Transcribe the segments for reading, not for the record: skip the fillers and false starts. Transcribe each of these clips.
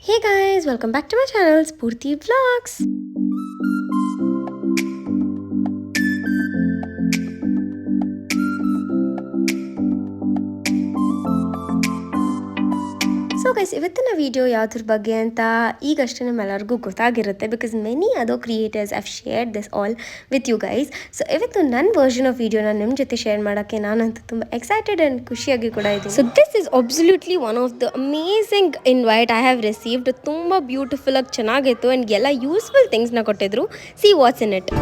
Hey guys, welcome back to my channel Spurti Vlogs. So guys ಇವತ್ತಿನ video ಯಾವುದ್ರ ಬಗ್ಗೆ ಅಂತ ಈಗಷ್ಟೇ ನಿಮ್ಮೆಲ್ಲರಿಗೂ ಗೊತ್ತಾಗಿರುತ್ತೆ because many other creators have shared this all with you guys. So ಇವತ್ತು ನನ್ನ ವರ್ಷನ್ ಆಫ್ ವಿಡಿಯೋನ ನಿಮ್ಮ ಜೊತೆ ಶೇರ್ ಮಾಡೋಕ್ಕೆ ನಾನಂತೂ ತುಂಬ ಎಕ್ಸೈಟೆಡ್ ಆ್ಯಂಡ್ ಖುಷಿಯಾಗಿ ಕೂಡ ಇದ್ದೀನಿ. So this is absolutely one of the amazing invite I have received. ತುಂಬ ಬ್ಯೂಟಿಫುಲ್ ಆಗಿ ಚೆನ್ನಾಗಿತ್ತು ಆ್ಯಂಡ್ ಎಲ್ಲ ಯೂಸ್ಫುಲ್ ಥಿಂಗ್ಸ್ನ ಕೊಟ್ಟಿದ್ರು. C what's in it.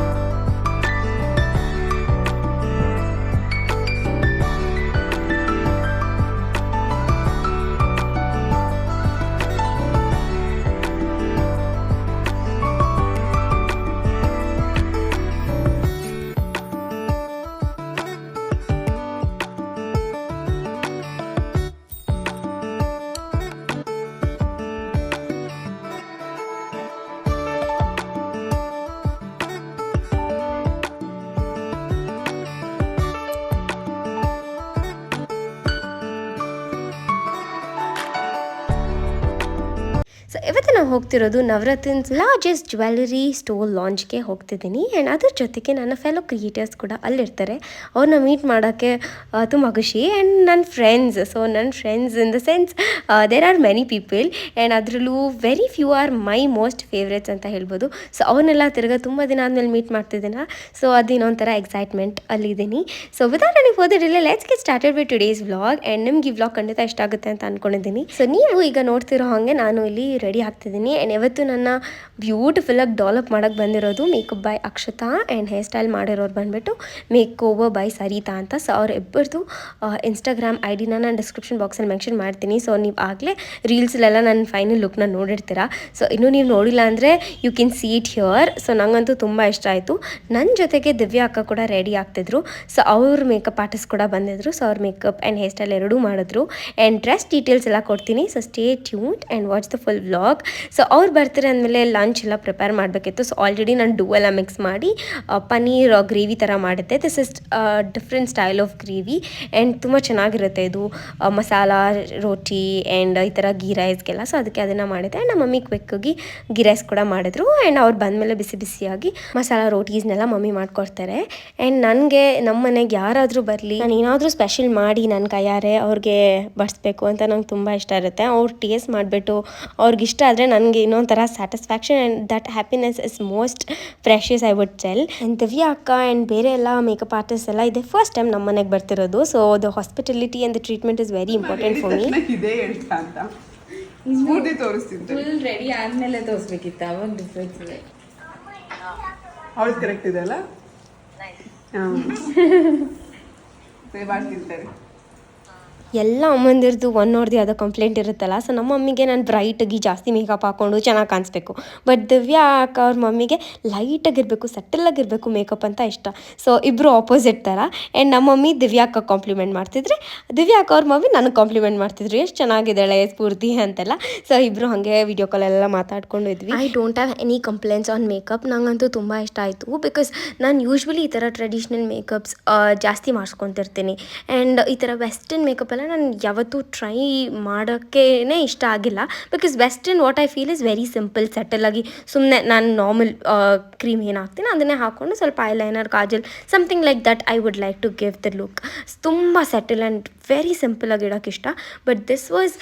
So ಇವತ್ತು ನಾವು ಹೋಗ್ತಿರೋದು ನವರತ್ನ's ಲಾರ್ಜೆಸ್ಟ್ ಜ್ಯುವೆಲರಿ ಸ್ಟೋರ್ ಲಾಂಚ್ಗೆ ಹೋಗ್ತಿದ್ದೀನಿ ಆ್ಯಂಡ್ ಅದ್ರ ಜೊತೆಗೆ ನನ್ನ ಫೆಲೋ ಕ್ರಿಯೇಟರ್ಸ್ ಕೂಡ ಅಲ್ಲಿರ್ತಾರೆ. ಅವ್ರನ್ನ ಮೀಟ್ ಮಾಡೋಕ್ಕೆ ತುಂಬ ಖುಷಿ. ಆ್ಯಂಡ್ ನನ್ನ ಫ್ರೆಂಡ್ಸ್, ಸೊ ನನ್ನ friends in the sense there are many people and ಅದರಲ್ಲೂ very few are my most favourites ಅಂತ ಹೇಳ್ಬೋದು. ಸೊ ಅವನ್ನೆಲ್ಲ ತಿರ್ಗಾ ತುಂಬ ದಿನ ಆದಮೇಲೆ ಮೀಟ್ ಮಾಡ್ತಿದ್ದೀನ. ಸೊ ಅದು ಇನ್ನೊಂಥರ ಎಕ್ಸೈಟ್ಮೆಂಟ್ ಅಲ್ಲಿದ್ದೀನಿ. So without any further delay let's get started with today's vlog. And ನಿಮ್ಗೆ ಈ ವ್ಲಾಗ್ ಖಂಡಿತ ಇಷ್ಟ ಆಗುತ್ತೆ ಅಂತ ಅಂದ್ಕೊಂಡಿದ್ದೀನಿ. ಸೊ ನೀವು ಈಗ ನೋಡ್ತಿರೋ ಹಾಗೆ ನಾನು ಇಲ್ಲಿ ರೆಡಿ ಆಗ್ತಿದ್ದೀನಿ ಆ್ಯಂಡ್ ಇವತ್ತು ನನ್ನ ಬ್ಯೂಟಿಫುಲ್ಲಾಗಿ ಡೆವಲಪ್ ಮಾಡೋಕ್ಕೆ ಬಂದಿರೋದು makeup by Akshata and hair style ಮಾಡಿರೋರು ಬಂದುಬಿಟ್ಟು ಮೇಕ್ ಓವರ್ ಬೈ ಸರಿತಾ ಅಂತ. ಸೊ ಅವರಿಬ್ಬರದು ಇನ್ಸ್ಟಾಗ್ರಾಮ್ ಐ ಡಿನ ನಾನು ಡಿಸ್ಕ್ರಿಪ್ಷನ್ ಬಾಕ್ಸಲ್ಲಿ ಮೆನ್ಷನ್ ಮಾಡ್ತೀನಿ. ಸೊ ನೀವು ಆಗಲೇ ರೀಲ್ಸಲ್ಲೆಲ್ಲ ನನ್ನ ಫೈನಲ್ ಲುಕ್ನ ನೋಡಿರ್ತೀರ. ಸೊ ಇನ್ನೂ ನೀವು ನೋಡಿಲ್ಲ ಅಂದರೆ you can see it here. So ನಂಗಂತೂ ತುಂಬ ಇಷ್ಟ ಆಯಿತು. ನನ್ನ ಜೊತೆಗೆ ದಿವ್ಯಾ ಅಕ್ಕ ಕೂಡ ರೆಡಿ ಆಗ್ತಿದ್ರು. ಸೊ ಅವ್ರ ಮೇಕಪ್ ಆರ್ಟಿಸ್ಟ್ ಕೂಡ ಬಂದಿದ್ರು. ಸೊ ಅವ್ರ ಮೇಕಪ್ ಆ್ಯಂಡ್ ಹೇರ್ ಸ್ಟೈಲ್ ಎರಡೂ ಮಾಡಿದ್ರು ಆ್ಯಂಡ್ ಡ್ರೆಸ್ ಡೀಟೇಲ್ಸ್ ಎಲ್ಲ ಕೊಡ್ತೀನಿ. So stay tuned and watch the full vlog. So ಅವ್ರು ಬರ್ತಾರೆ ಅಂದಮೇಲೆ ಲಂಚ್ ಎಲ್ಲ ಪ್ರಿಪೇರ್ ಮಾಡಬೇಕಿತ್ತು. ಸೊ ಆಲ್ರೆಡಿ ನಾನು ಡೂ ಎಲ್ಲ ಮಿಕ್ಸ್ ಮಾಡಿ ಪನ್ನೀರ್ ಗ್ರೇವಿ ಥರ ಮಾಡಿದ್ದೆ. This is different style of gravy and ತುಂಬ ಚೆನ್ನಾಗಿರುತ್ತೆ ಇದು ಮಸಾಲ ರೋಟಿ ಆ್ಯಂಡ್ ಈ ಥರ ಗೀ ರೈಸ್ಗೆಲ್ಲ. ಸೊ ಅದಕ್ಕೆ ಅದನ್ನು ಮಾಡಿದ್ದೆ. ಆ್ಯಂಡ್ ನಮ್ಮ ಮಮ್ಮಿ ಕ್ವಿಕ್ಕಾಗಿ ಗೀ ರೈಸ್ ಕೂಡ ಮಾಡಿದ್ರು ಆ್ಯಂಡ್ ಅವ್ರು ಬಂದಮೇಲೆ ಬಿಸಿ ಬಿಸಿಯಾಗಿ ಮಸಾಲ ರೋಟೀಸ್ನೆಲ್ಲ ಮಮ್ಮಿ ಮಾಡಿಕೊಡ್ತಾರೆ. ಆ್ಯಂಡ್ ನನಗೆ ನಮ್ಮ ಮನೆಗೆ ಯಾರಾದರೂ ಬರಲಿ, ನಾನು ಏನಾದರೂ ಸ್ಪೆಷಲ್ ಮಾಡಿ ನನ್ನ ಕೈಯಾರೆ ಅವ್ರಿಗೆ ಬಡಿಸ್ಬೇಕು ಅಂತ ನಂಗೆ ತುಂಬ ಇಷ್ಟ ಇರುತ್ತೆ. ಅವ್ರು ಟೇಸ್ಟ್ ಮಾಡಿಬಿಟ್ಟು ಅವ್ರಿಗೆ ಇಷ್ಟ ಆದರೆ ನನಗೆ ಇನ್ನೊಂಥರ satisfaction and that happiness is most precious I would tell. And Divya ಅಕ್ಕ ಆ್ಯಂಡ್ ಬೇರೆ ಎಲ್ಲ ಮೇಕಪ್ ಆರ್ಟಿಸ್ಟ್ ಎಲ್ಲ ಇದೆ ಫಸ್ಟ್ ಟೈಮ್ ನಮ್ಮ ಮನೆಗೆ ಬರ್ತಿರೋದು. So the hospitality and the treatment is very important for me. ಇದೇ ಹೇಳ್ತಾ ಅಂತ ಸ್ಫೂರ್ತಿ ತೋರಿಸ್ತೀನಿ. ಫುಲ್ ರೆಡಿ ಆದ್ಮೇಲೆ ತೋರಿಸ್ಬೇಕಿತ್ತು, ಅವಾಗ ಡಿಫ್ರೆನ್ಸ್ ಇದೆ. ಅವಳು ಕರೆಕ್ಟ್ ಇದೆ ಅಲ್ಲ? ಮಾಡ್ತಿರ್ತಾರೆ ಎಲ್ಲ ಅಮ್ಮಂದಿರದು ಒನ್ ನೋಡ್ದು ಯಾವುದೋ ಕಂಪ್ಲೇಂಟ್ ಇರುತ್ತಲ್ಲ. ಸೊ ನಮ್ಮ ಮಮ್ಮಿಗೆ ನಾನು ಬ್ರೈಟಾಗಿ ಜಾಸ್ತಿ ಮೇಕಪ್ ಹಾಕ್ಕೊಂಡು ಚೆನ್ನಾಗಿ ಕಾಣಿಸ್ಬೇಕು. ಬಟ್ ದಿವ್ಯಾ ಅಕ್ಕ ಅವ್ರ ಮಮ್ಮಿಗೆ ಲೈಟಾಗಿರಬೇಕು, ಸಟಲಾಗಿರಬೇಕು ಮೇಕಪ್ ಅಂತ ಇಷ್ಟ. ಸೊ ಇಬ್ಬರು ಆಪೋಸಿಟ್ ಥರ. ಆ್ಯಂಡ್ ನಮ್ಮ ಮಮ್ಮಿ ದಿವ್ಯಾ ಅಕ್ಕ ಕಾಂಪ್ಲಿಮೆಂಟ್ ಮಾಡ್ತಿದ್ರೆ, ದಿವ್ಯಾ ಅಕ್ಕ ಅವ್ರ ಮಮ್ಮಿ ನನಗೆ ಕಾಂಪ್ಲಿಮೆಂಟ್ ಮಾಡ್ತಿದ್ರು, ಎಷ್ಟು ಚೆನ್ನಾಗಿದ್ದಾಳೆ ಸ್ಫೂರ್ತಿ ಅಂತೆಲ್ಲ. ಸೊ ಇಬ್ಬರು ಹಾಗೆ ವಿಡಿಯೋ ಕಾಲೆಲ್ಲ ಮಾತಾಡ್ಕೊಂಡು ಇದ್ವಿ. I don't have any complaints on makeup. ನಂಗಂತೂ ತುಂಬ ಇಷ್ಟ ಆಯಿತು ಬಿಕಾಸ್ ನಾನು ಯೂಶ್ವಲಿ ಈ ಥರ ಟ್ರೆಡಿಷ್ನಲ್ ಮೇಕಪ್ಸ್ ಜಾಸ್ತಿ ಮಾಡಿಸ್ಕೊತಿರ್ತೀನಿ. ಆ್ಯಂಡ್ ಈ ಥರ ವೆಸ್ಟರ್ನ್ ಮೇಕಪ್ ನಾನು ಯಾವತ್ತೂ ಟ್ರೈ ಮಾಡೋಕ್ಕೇ ಇಷ್ಟ ಆಗಿಲ್ಲ because western what I feel is very simple, ಸೆಟಲಾಗಿ ಸುಮ್ಮನೆ ನಾನು ನಾರ್ಮಲ್ ಕ್ರೀಮ್ ಏನು ಹಾಕ್ತೀನಿ ಅದನ್ನೇ ಹಾಕ್ಕೊಂಡು ಸ್ವಲ್ಪ eyeliner, kajal, something like that I would like to give the look. ತುಂಬ ಸೆಟಲ್ ಆ್ಯಂಡ್ ವೆರಿ ಸಿಂಪಲ್ ಆಗಿ ಇಡೋಕ್ಕೆ ಇಷ್ಟ. But this was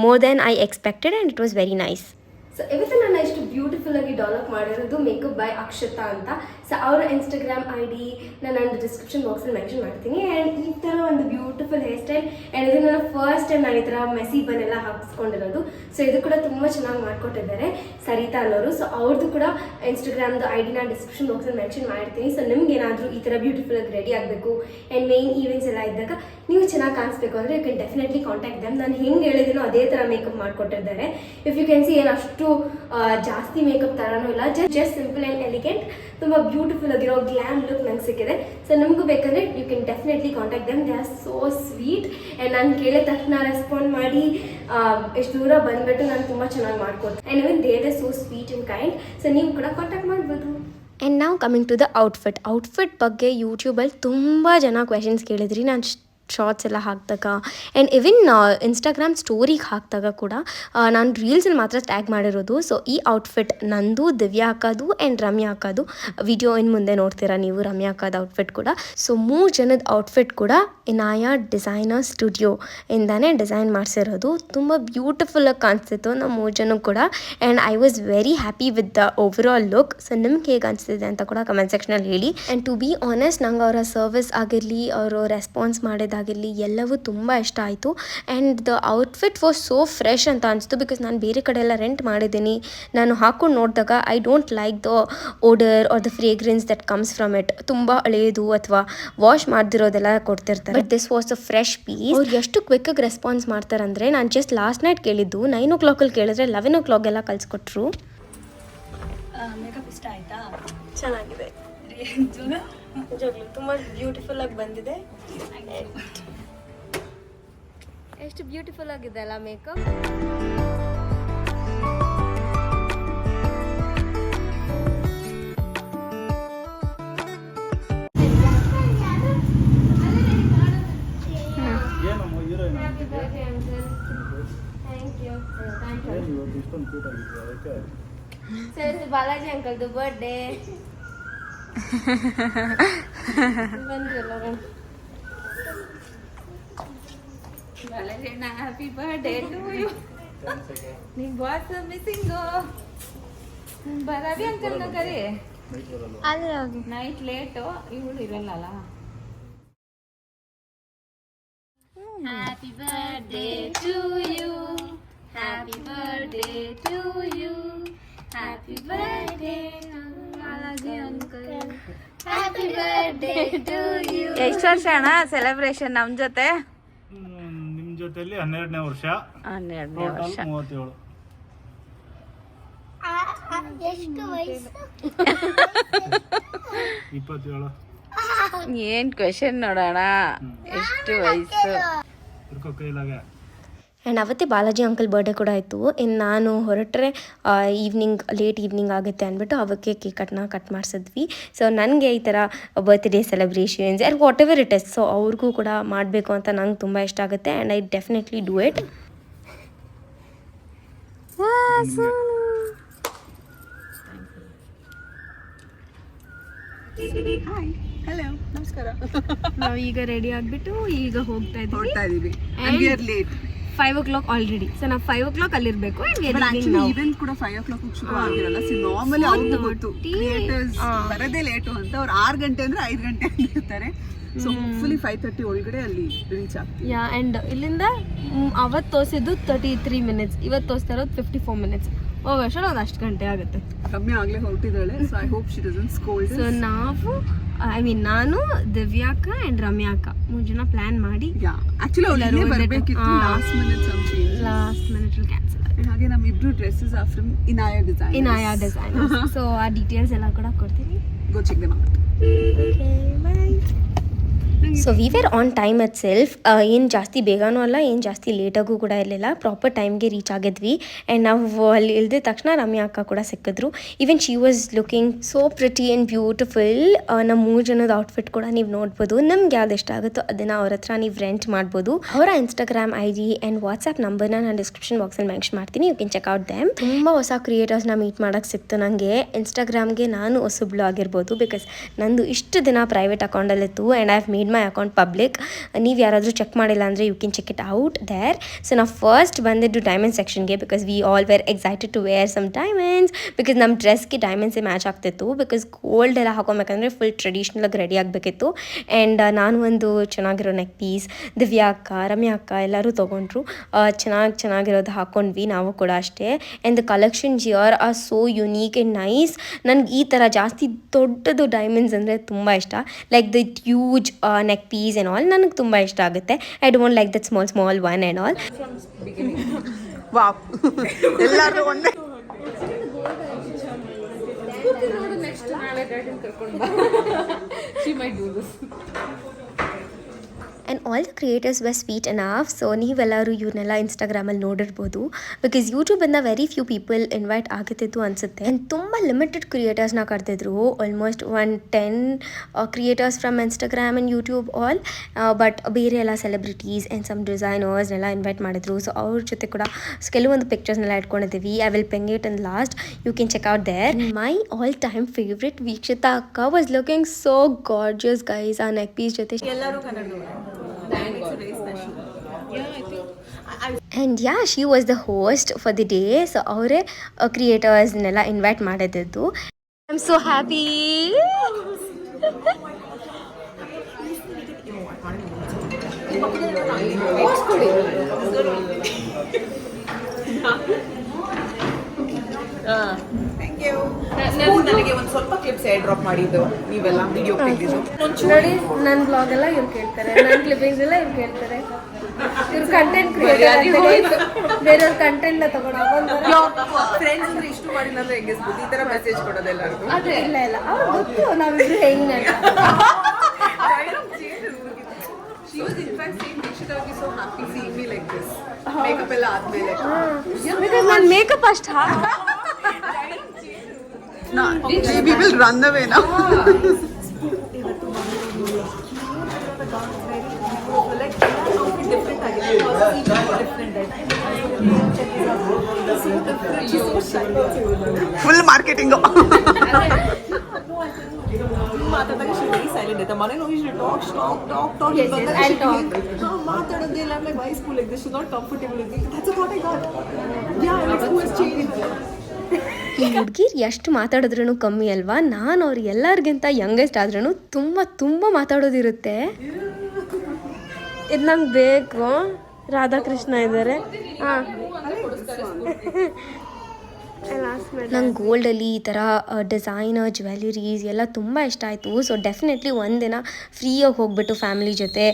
more then I expected and it was very nice. So ಇವತ್ತು ನಾನು ಇಷ್ಟು ಬ್ಯೂಟಿಫುಲ್ ಆಗಿ ಡೆವಲಪ್ ಮಾಡಿರೋದು ಮೇಕಪ್ ಬೈ ಅಕ್ಷತಾ ಅಂತ. ಸೊ ಅವರ ಇನ್ಸ್ಟಾಗ್ರಾಮ್ ಐ ಡಿ ನಾನು ಡಿಸ್ಕ್ರಿಪ್ಷನ್ ಬಾಕ್ಸಲ್ಲಿ ಮೆನ್ಷನ್ ಮಾಡ್ತೀನಿ. ಆ್ಯಂಡ್ ಈ ಥರ ಒಂದು ಬ್ಯೂಟಿಫುಲ್ ಹೇರ್ ಸ್ಟೈಲ್ ಆ್ಯಂಡ್ ಇದು ನನ್ನ ಫಸ್ಟ್ ಟೈಮ್ ನಾನು ಈ ಥರ ಮೆಸಿ ಬನ್ನೆಲ್ಲ ಹಾಕಿಸ್ಕೊಂಡಿರೋದು. ಸೊ ಇದು ಕೂಡ ತುಂಬ ಚೆನ್ನಾಗಿ ಮಾಡಿಕೊಟ್ಟಿದ್ದಾರೆ ಸರಿತಾ ಅನ್ನೋರು. ಸೊ ಅವ್ರದ್ದು ಕೂಡ ಇನ್ಸ್ಟಾಗ್ರಾಮ್ದು ಐ ಡಿನ ಡಿಸ್ಕ್ರಿಪ್ಷನ್ ಬಾಕ್ಸಲ್ಲಿ ಮೆನ್ಷನ್ ಮಾಡಿರ್ತೀನಿ. ಸೊ ನಿಮ್ಗೆ ಏನಾದರೂ ಈ ಥರ ಬ್ಯೂಟಿಫುಲ್ ಆಗಿ ರೆಡಿ ಆಗಬೇಕು ಆ್ಯಂಡ್ ಮೇನ್ ಈವೆಂಟ್ಸ್ ಎಲ್ಲ ಇದ್ದಾಗ ನೀವು ಚೆನ್ನಾಗಿ ಕಾಣಿಸ್ಬೇಕು ಅಂದರೆ ಯು ಕ್ಯಾನ್ ಡೆಫಿನೆಟ್ಲಿ ಕಾಂಟ್ಯಾಕ್ಟ್ ದಮ್. ನಾನು ಹೆಂಗೆ ಹೇಳಿದ್ದೀನೋ ಅದೇ ಥರ ಮೇಕಪ್ ಮಾಡಿಕೊಟ್ಟಿದ್ದಾರೆ. ಇಫ್ ಯು ಕ್ಯಾನ್ ಸಿ ಏನು ಅಷ್ಟು ಜಾಸ್ತಿ ಮೇಕಪ್ ಥರನೂ ಇಲ್ಲ, ಜಸ್ಟ್ ಸಿಂಪಲ್ ಆ್ಯಂಡ್ ಎಲಿಗೆಂಟ್, ತುಂಬ ಬ್ಯೂಟಿಫುಲ್ ಆಗಿರೋ ಗ್ಲಾಮ್ ಲುಕ್ ನಂಗೆ ಸಿಕ್ಕಿದೆ. ಸೊ ನಿಮಗೂ ಬೇಕಂದರೆ you can definitely contact them. They are so sweet and ನಾನು ಕೇಳಿದ ತಕ್ಷಣ ರೆಸ್ಪಾಂಡ್ ಮಾಡಿ ಎಷ್ಟು ದೂರ ಬಂದುಬಿಟ್ಟು ನಾನು ತುಂಬ ಚೆನ್ನಾಗಿ ಮಾಡ್ಕೊಡ್ತೀನಿ. And even they are so sweet and kind. So ನೀವು ಕೂಡ ಕಾಂಟ್ಯಾಕ್ಟ್ ಮಾಡ್ಬೋದು. ಆ್ಯಂಡ್ ನಾವು ಕಮಿಂಗ್ ಟು ದ ಔಟ್ಫಿಟ್ ಬಗ್ಗೆ ಯೂಟ್ಯೂಬಲ್ಲಿ ತುಂಬ ಜನ ಕ್ವೆಶನ್ಸ್ ಕೇಳಿದ್ರಿ. ನಾನು ಶಾರ್ಟ್ಸ್ ಎಲ್ಲ ಹಾಕಿದಾಗ ಆ್ಯಂಡ್ ಇವನ್ ಇನ್ಸ್ಟಾಗ್ರಾಮ್ ಸ್ಟೋರಿಗೆ ಹಾಕಿದಾಗ ಕೂಡ ನಾನು ರೀಲ್ಸಲ್ಲಿ ಮಾತ್ರ ಟ್ಯಾಗ್ ಮಾಡಿರೋದು. ಸೊ ಈ ಔಟ್ಫಿಟ್ ನಂದು, ದಿವ್ಯಾ ಅಕ್ಕದು ಆ್ಯಂಡ್ ರಮ್ಯಾ ಅಕ್ಕದು. ವಿಡಿಯೋ ಇನ್ನು ಮುಂದೆ ನೋಡ್ತೀರಾ ನೀವು ರಮ್ಯಾ ಅಕ್ಕದ ಔಟ್ಫಿಟ್ ಕೂಡ. ಸೊ 3 ಜನದ ಔಟ್ಫಿಟ್ ಕೂಡ ಇನಾಯ ಡಿಸೈನರ್ ಸ್ಟುಡಿಯೋ ಇಂದಾನೆ ಡಿಸೈನ್ ಮಾಡಿಸಿರೋದು. ತುಂಬ ಬ್ಯೂಟಿಫುಲ್ಲಾಗಿ ಕಾಣಿಸ್ತಿತ್ತು ನಮ್ಮ 3 ಜನಕ್ಕೆ ಕೂಡ and I was very happy with the over all look. So ನಿಮ್ಗೆ ಹೇಗೆ ಅನಿಸ್ತಿದೆ ಅಂತ ಕೂಡ ಕಮೆಂಟ್ ಸೆಕ್ಷನಲ್ಲಿ ಹೇಳಿ. ಆ್ಯಂಡ್ ಟು ಬಿ ಆನೆಸ್ಟ್ ನಂಗೆ ಅವರ ಸರ್ವಿಸ್ ಆಗಿರಲಿ, ಅವರು ರೆಸ್ಪಾನ್ಸ್ ಮಾಡೋದಾಗಿರಲಿ ಎಲ್ಲವೂ ತುಂಬ ಇಷ್ಟ ಆಯಿತು. And the outfit was so fresh ಅಂತ ಅನಿಸ್ತು. ಬಿಕಾಸ್ ನಾನು ಬೇರೆ ಕಡೆ ಎಲ್ಲ ರೆಂಟ್ ಮಾಡಿದ್ದೀನಿ, ನಾನು ಹಾಕೊಂಡು ನೋಡಿದಾಗ I don't like the odour or the fragrance that comes from it. ತುಂಬ ಹಳೆಯದು ಅಥವಾ ವಾಶ್ ಮಾಡ್ದಿರೋದೆಲ್ಲ ಕೊಡ್ತಿರ್ತಾರೆ. But this was a fresh piece. ಅವ್ರು ಎಷ್ಟು ಕ್ವಿಕ್ಕಾಗಿ ರೆಸ್ಪಾನ್ಸ್ ಮಾಡ್ತಾರಂದರೆ, ನಾನು ಜಸ್ಟ್ ಲಾಸ್ಟ್ ನೈಟ್ ಕೇಳಿದ್ದು 9 o'clock ಕೇಳಿದ್ರೆ 11 o'clock ಎಲ್ಲ ಕಳಿಸ್ಕೊಟ್ರು. ಮೇಕಪ್ ಇಷ್ಟ ಆಯ್ತಾ? ಚೆನ್ನಾಗಿದೆ, ನಿಜವಾಗ್ಲೂ ತುಂಬ ಬ್ಯೂಟಿಫುಲ್ ಆಗಿ ಬಂದಿದೆ. ಎಷ್ಟು ಬ್ಯೂಟಿಫುಲ್ ಆಗಿದೆ ಅಲ್ಲ ಮೇಕಪ್. ಸರ್ ಬಾಲಾಜಿ ಅಂಕಲ್ದು ಬರ್ಡೇ ಬಂದ್ರಲ್ಲ ಬಾಲಜಣ್ಣ ಹ್ಯಾಪಿ ಬರ್ಡೇ ಟು ಯು. ನಿಮ್ ಬಾಸ್ ಮಿಸ್ಸಿಂಗ್. ರವಿ ಅಂಕಲ್ನ ಕರಿ. ನೈಟ್ ಲೇಟು, ಇವಳು ಇರಲ್ಲ. Happy birthday to you, happy birthday to you, happy birthday Balaji uncle, happy birthday to you. ಎಷ್ಟು ವರ್ಷ ಅಣ್ಣ ಸೆಲೆಬ್ರೇಷನ್ ನಮ್ಮ ಜೊತೆ? ನಿಮ್ಮ ಜೊತೆಲಿ 12ನೇ ವರ್ಷ. 12ನೇ ವರ್ಷ. 37. ಎಷ್ಟು ವಯಸ್ಸು? 27. ಏನ್ ಕ್ವೆಶನ್ ನೋಡೋಣ, ಎಷ್ಟು ವಯಸ್ಸು? ಕೈಲಾಗೆ. ಆ್ಯಂಡ್ ಅವತ್ತೇ ಬಾಲಾಜಿ ಅಂಕಲ್ ಬರ್ಡೇ ಕೂಡ ಆಯಿತು. ಇನ್ನು ನಾನು ಹೊರಟ್ರೆ ಲೇಟ್ ಈವ್ನಿಂಗ್ ಆಗುತ್ತೆ ಅಂದ್ಬಿಟ್ಟು ಅವಕ್ಕೆ ಕೇಕನ್ನು ಕಟ್ ಮಾಡಿಸಿದ್ವಿ. ಸೊ ನನಗೆ ಈ ಥರ birthday celebrations are whatever it is, so ಅವ್ರಿಗೂ ಕೂಡ ಮಾಡಬೇಕು ಅಂತ ನಂಗೆ ತುಂಬ ಇಷ್ಟ ಆಗುತ್ತೆ. And I definitely do it. Hello, ನಮಸ್ಕಾರ. ನಾವು ಈಗ ರೆಡಿ ಆಗಿಬಿಟ್ಟು ಈಗ ಹೋಗ್ತಾ ಹೊರಡ್ತಾ ಇದೀವಿ. And We are late. 5 o'clock already. So ನಾವು 5 o'clock ಅಲ್ಲಿರಬೇಕು. But actually event ಕೂಡ 5 o'clock ಶುರು ಆಗಿರಲ್ಲ. ನಾರ್ಮಲಿ ಅವ್ರಿಗೂ ಗೊತ್ತು ಕ್ರಿಯೇಟರ್ಸ್ ಬರೋದೇ ಲೇಟು ಅಂತ. ಅವ್ರು 6 ಗಂಟೆ ಅಂದ್ರೆ 5 ಗಂಟೆ ಆಗಿರ್ತಾರೆ. ಸೊ ಹೋಪ್ಫುಲಿ 5:30 ಒಳಗಡೆ ಅಲ್ಲಿ ರೀಚ್ ಆಗ್ತೀವಿ. ಯಾ ಆ್ಯಂಡ್ ಇಲ್ಲಿಂದ ಅವತ್ತು ತೋರಿಸಿದ್ದು 33 minutes, ಇವತ್ತು ತೋರಿಸ್ತಾ ಇರೋದು 54 minutes. ಹೋಗೋಷ್ಟರಲ್ಲಿ ಒಂದು ಅಷ್ಟು ಗಂಟೆ ಆಗುತ್ತೆ. ರಮ್ಯಾ ಆಗ್ಲೇ ಹೊರಟಿದ್ದಾಳೆ. So I hope she doesn't scold. So ನಾವು ನಾನು ದಿವ್ಯಾಕ ಆ್ಯಂಡ್ ರಮ್ಯಾಕ 3 ಜನ ಪ್ಲಾನ್ ಮಾಡಿ ಆಕ್ಚುಲಿ ಅವ್ರು ಬರಬೇಕಿತ್ತು. ಲಾಸ್ಟ್ ಮಿನಿಟಲ್ಲಿ ಕ್ಯಾನ್ಸಲ್. ಹಾಗೆ ನಮ್ಮ ಇಬ್ರು dresses are from Inaya design. So ಆ ಡೀಟೇಲ್ಸ್ ಎಲ್ಲ ಕೂಡ ಕೊಡ್ತೀನಿ. Go check them out. So we were on time itself. ಏನು ಜಾಸ್ತಿ ಬೇಗನೂ ಅಲ್ಲ, ಏನು ಜಾಸ್ತಿ ಲೇಟಾಗೂ ಕೂಡ ಇರಲಿಲ್ಲ. ಪ್ರಾಪರ್ ಟೈಮ್ಗೆ ರೀಚ್ ಆಗಿದ್ವಿ. ಆ್ಯಂಡ್ ನಾವು ಅಲ್ಲಿ ಇಳಿದ ತಕ್ಷಣ ರಮ್ಯಾ ಅಕ್ಕ ಕೂಡ ಸಿಕ್ಕಿದ್ರು. Even she was looking so pretty and beautiful. ನಮ್ಮ 3 ಜನದ ಔಟ್ಫಿಟ್ ಕೂಡ ನೀವು ನೋಡ್ಬೋದು. ನಿಮ್ಗೆ ಯಾವ್ದು ಇಷ್ಟ ಆಗುತ್ತೋ ಅದನ್ನು ಅವ್ರ ಹತ್ರ ನೀವು ರೆಂಟ್ ಮಾಡ್ಬೋದು. ಅವರ ಇನ್ಸ್ಟಾಗ್ರಾಮ್ ID ಆ್ಯಂಡ್ ವಾಟ್ಸ್ಆ್ಯಪ್ ನಂಬರ್ನ ನಾನು ಡಿಸ್ಕ್ರಿಪ್ಷನ್ ಬಾಕ್ಸಲ್ಲಿ ಮೆನ್ಷನ್ ಮಾಡ್ತೀನಿ. You can check out them. ತುಂಬ ಹೊಸ ಕ್ರಿಯೇಟರ್ಸ್ನ ಮೀಟ್ ಮಾಡೋಕ್ಕೆ ಸಿಕ್ತು ನನಗೆ. ಇನ್ಸ್ಟಾಗ್ರಾಮ್ಗೆ ನಾನು ಹೊಸಬ್ಳು ಆಗಿರ್ಬೋದು, ಬಿಕಾಸ್ ನಂದು ಇಷ್ಟು ದಿನ ಪ್ರೈವೇಟ್ ಅಕೌಂಟಲ್ಲಿತ್ತು and I have made my account public. ನೀವು ಯಾರಾದರೂ ಚೆಕ್ ಮಾಡಿಲ್ಲ ಅಂದರೆ you can check it out there. So ನಾವು ಫಸ್ಟ್ ಬಂದಿದ್ದು ಡೈಮಂಡ್ ಸೆಕ್ಷನ್ಗೆ, because we all were excited to wear some diamonds. Because ನಮ್ಮ ಡ್ರೆಸ್ಗೆ ಡೈಮಂಡ್ಸೇ ಮ್ಯಾಚ್ ಆಗ್ತಿತ್ತು. ಬಿಕಾಸ್ ಗೋಲ್ಡ್ ಎಲ್ಲ ಹಾಕೊಬೇಕಂದ್ರೆ ಫುಲ್ ಟ್ರೆಡಿಷ್ನಲಾಗಿ ರೆಡಿ ಆಗಬೇಕಿತ್ತು. ಆ್ಯಂಡ್ ನಾನು ಒಂದು ಚೆನ್ನಾಗಿರೋ ನೆಕ್ ಪೀಸ್, ದಿವ್ಯಾ ಅಕ್ಕ, ರಮ್ಯಾ ಅಕ್ಕ ಎಲ್ಲರೂ ತೊಗೊಂಡ್ರು. ಚೆನ್ನಾಗಿರೋದು ಹಾಕ್ಕೊಂಡ್ವಿ ನಾವು ಕೂಡ ಅಷ್ಟೇ. And the collections here are so unique and nice. ನನಗೆ ಈ ಥರ ಜಾಸ್ತಿ ದೊಡ್ಡದು ಡೈಮಂಡ್ಸ್ ಅಂದರೆ ತುಂಬ ಇಷ್ಟ. Like the huge neck piece and all ನನಗೆ ತುಂಬ ಇಷ್ಟ ಆಗುತ್ತೆ. I don't like that small one and all. Wow, ಎಲ್ಲರೂ ಒಂದೇ. And all the creators were sweet enough. So ನೀವೆಲ್ಲರೂ ಇವ್ರನ್ನೆಲ್ಲ ಇನ್ಸ್ಟಾಗ್ರಾಮಲ್ಲಿ ನೋಡಿರ್ಬೋದು ಬಿಕಾಸ್ ಯೂಟ್ಯೂಬಿಂದ ವೆರಿ ಫ್ಯೂ ಪೀಪಲ್ ಇನ್ವೈಟ್ ಆಗುತ್ತಿತ್ತು ಅನಿಸುತ್ತೆ. ಆ್ಯಂಡ್ ತುಂಬ ಲಿಮಿಟೆಡ್ ಕ್ರಿಯೇಟರ್ಸ್ನ ಕರೆದಿದ್ರು, almost 10 creators from Instagram and YouTube all. But ಬೇರೆ ಎಲ್ಲ ಸೆಲೆಬ್ರಿಟೀಸ್ ಆ್ಯಂಡ್ ಸಮ್ ಡಿಸೈನರ್ಸ್ನೆಲ್ಲ ಇನ್ವೈಟ್ ಮಾಡಿದ್ರು. ಸೊ ಅವ್ರ ಜೊತೆ ಕೂಡ ಕೆಲವೊಂದು ಪಿಕ್ಚರ್ಸ್ನೆಲ್ಲ ಇಟ್ಕೊಂಡಿದ್ದೀವಿ. I will ping it in last, you can check out there. My all time favourite Vikshita ಅಕ್ಕ was looking so gorgeous guys ಆ ನೆಕ್ ಪೀಸ್ ಜೊತೆ. ಎಲ್ಲರೂ ಕನ್ನಡದವರು. And yeah she was the host for the day. So ಅವರೇ ಕ್ರಿಯೇಟರ್ಸ್ನೆಲ್ಲ ಇನ್ವೈಟ್ ಮಾಡಿದ್ದು. I am so happy. ನನಗೆ ಒಂದು ಸ್ವಲ್ಪ ಕ್ಲಿಪ್ಸ್ ಏರ್ ಡ್ರಾಪ್ ಮಾಡಿದ್ದು ನೀವೆಲ್ಲ ವಿಡಿಯೋ ತೆಗೆದಿದ್ದು ನೋಡಿ, ನನ್ನ ಬ್ಲಾಗ್ ಎಲ್ಲ ಇವ್ರು ಕೇಳ್ತಾರೆ, ನನ್ನ ಕ್ಲಿಪ್ಪಿಂಗ್ಸ್ ಎಲ್ಲ ಇವ್ರು ಕೇಳ್ತಾರೆ. ಇವ್ರು ಕಂಟೆಂಟ್ ಬೇರೆಯವ್ರ ಕಂಟೆಂಟ್ನ ತಗೊಂಡು ಫ್ರೆಂಡ್ಸ್ ಅಂದ್ರೆ ಇಷ್ಟು ಮಾಡಿಲ್ಲ ಅಂದ್ರೆ ಹೆಂಗಿಸ್ಬೋದು ಈ ತರ ಮೆಸೇಜ್ ಕೊಡೋದು ಎಲ್ಲರಿಗೂ. ಅದೇ ಇಲ್ಲ ಅವ್ರು ಗೊತ್ತು ನಾವಿಬ್ರು ಹೆಂಗೆ. She was in fact saying Dikshita would be so happy seeing me like this. Makeup ಎಲ್ಲ ಆದ್ಮೇಲೆ. ಬಿಕಾಸ್ ನನ್ನ ಮೇಕಪ್ ಅಷ್ಟು We will run away now. Full marketing. ಮಾತಾಡಿದಾಗ she very silent ಇತ್ತು. ಮನೇಲಿ ಹೋಗಿ she talk. ಮಾತಾಡೋದಿಲ್ಲ like why school like this, she's not comfortable with it. That's what I got. Yeah, like who has changed. ಈ ಹುಡುಗಿರು ಎಷ್ಟು ಮಾತಾಡಿದ್ರೂ ಕಮ್ಮಿ ಅಲ್ವಾ. ನಾನು ಅವ್ರು ಎಲ್ಲರಿಗಿಂತ ಯಂಗೆಸ್ಟ್ ಆದ್ರೂ ತುಂಬ ಮಾತಾಡೋದಿರುತ್ತೆ. ಇದು ನಂಗೆ ಬೇಕು. ರಾಧಾಕೃಷ್ಣ ಇದ್ದಾರೆ. ಹಾಂ, ನಂಗೆ ಗೋಲ್ಡಲ್ಲಿ ಈ ಥರ ಡಿಸೈನರ್ ಜ್ಯುವೆಲರೀಸ್ ಎಲ್ಲ ತುಂಬ ಇಷ್ಟ ಆಯಿತು. ಸೊ ಡೆಫಿನೆಟ್ಲಿ ಒಂದಿನ ಫ್ರೀಯಾಗಿ ಹೋಗ್ಬಿಟ್ಟು ಫ್ಯಾಮಿಲಿ ಜೊತೆ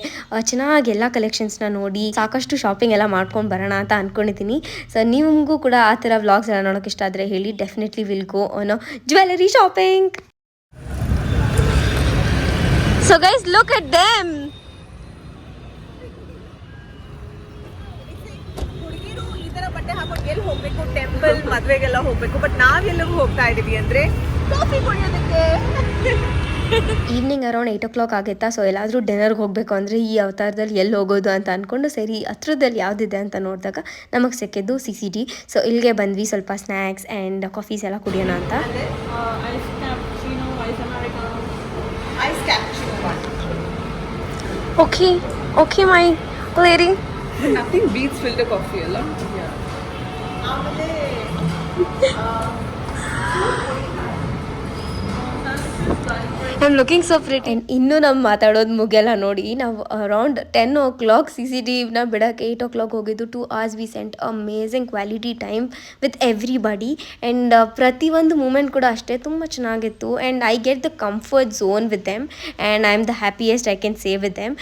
ಚೆನ್ನಾಗಿ ಎಲ್ಲ ಕಲೆಕ್ಷನ್ಸ್ನ ನೋಡಿ ಸಾಕಷ್ಟು ಶಾಪಿಂಗ್ ಎಲ್ಲ ಮಾಡ್ಕೊಂಡು ಬರೋಣ ಅಂತ ಅಂದ್ಕೊಂಡಿದ್ದೀನಿ. ಸೊ ನಿಮಗೂ ಕೂಡ ಆ ಥರ ವ್ಲಾಗ್ಸ್ ಎಲ್ಲ ನೋಡೋಕೆ ಇಷ್ಟ ಆದರೆ ಹೇಳಿ, definitely will go on jewellery shopping. So guys look at them. ಬಟ್ಟೆ ಹಾಕೊಂಡು ಎಲ್ಲಿ ಹೋಗ್ಬೇಕು, ಟೆಂಪಲ್ ಮದ್ವೆಗೆಲ್ಲ ಹೋಗ್ಬೇಕು. ಬಟ್ ನಾವೆಲ್ಲರೂ ಹೋಗ್ತಾ ಇದೀವಿ ಅಂದ್ರೆ ಕಾಫಿ ಕುಡಿಯೋದಕ್ಕೆ. ಈವ್ನಿಂಗ್ ಅರೌಂಡ್ 8 o'clock ಆಗುತ್ತಾ. ಸೊ ಎಲ್ಲಾದರೂ ಡಿನ್ನರ್ಗೆ ಹೋಗಬೇಕು ಅಂದರೆ ಈ ಅವತಾರದಲ್ಲಿ ಎಲ್ಲಿ ಹೋಗೋದು ಅಂತ ಅಂದ್ಕೊಂಡು ಸರಿ ಹತ್ರದಲ್ಲಿ ಯಾವುದಿದೆ ಅಂತ ನೋಡಿದಾಗ ನಮಗೆ ಸಿಕ್ಕಿದ್ದು CCD. ಸೊ ಇಲ್ಲಿಗೆ ಬಂದ್ವಿ ಸ್ವಲ್ಪ ಸ್ನ್ಯಾಕ್ಸ್ ಆ್ಯಂಡ್ ಕಾಫೀಸ್ ಎಲ್ಲ ಕುಡಿಯೋಣ ಅಂತ. Okay my lady. Nothing beats filter coffee ಅಲ್ಲ. I am looking so pretty. ಇನ್ನೂ ನಮ್ಮ ಮಾತಾಡೋದು ಮುಗಿಯಲ್ಲ ನೋಡಿ. ನಾವು ಅರೌಂಡ್ 10 o'clock CCTVನ ಬಿಡೋಕ್ಕೆ 8 o'clock ಹೋಗಿದ್ದು. 2 hours we spent amazing quality time with everybody. And ಪ್ರತಿಯೊಂದು ಮೂಮೆಂಟ್ ಕೂಡ ಅಷ್ಟೇ ತುಂಬ ಚೆನ್ನಾಗಿತ್ತು. And I get the comfort zone with them and I am the happiest I can say with them.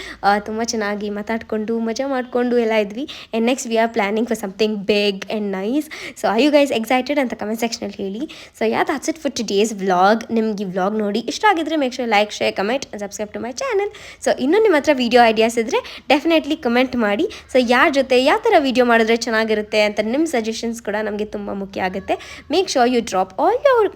ತುಂಬ ಚೆನ್ನಾಗಿ ಮಾತಾಡಿಕೊಂಡು ಮಜಾ ಮಾಡಿಕೊಂಡು ಎಲ್ಲ ಇದ್ವಿ. And next we are planning for something big and nice. So I you guys excited ಅಂತ comment ಸೆಕ್ಷನಲ್ಲಿ ಹೇಳಿ. So that's it for today's vlog. ನಿಮ್ಗೆ ಈ ವ್ಲಾಗ್ ನೋಡಿ ಇಷ್ಟ ಆಗಿದ್ರೆ make sure like, share, comment and subscribe to my channel. So ಇನ್ನೂ ನಿಮ್ಮ ಹತ್ರ ವೀಡಿಯೋ ಐಡಿಯಾಸ್ ಇದ್ದರೆ ಡೆಫಿನೆಟ್ಲಿ ಕಮೆಂಟ್ ಮಾಡಿ. ಸೊ ಯಾರ ಜೊತೆ ಯಾವ ಥರ ವೀಡಿಯೋ ಮಾಡಿದ್ರೆ ಚೆನ್ನಾಗಿರುತ್ತೆ ಅಂತ ನಿಮ್ಮ ಸಜೆಷನ್ಸ್ ಕೂಡ ನಮಗೆ ತುಂಬ ಮುಖ್ಯ ಆಗುತ್ತೆ. Make sure you drop all your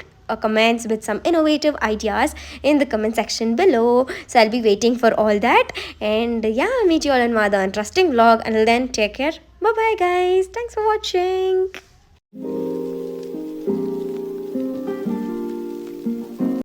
comments with some innovative ideas in the comment section below. So I'll be waiting for all that. And yeah, meet you all in another interesting vlog. Until then, take care. Bye bye guys. Thanks for watching.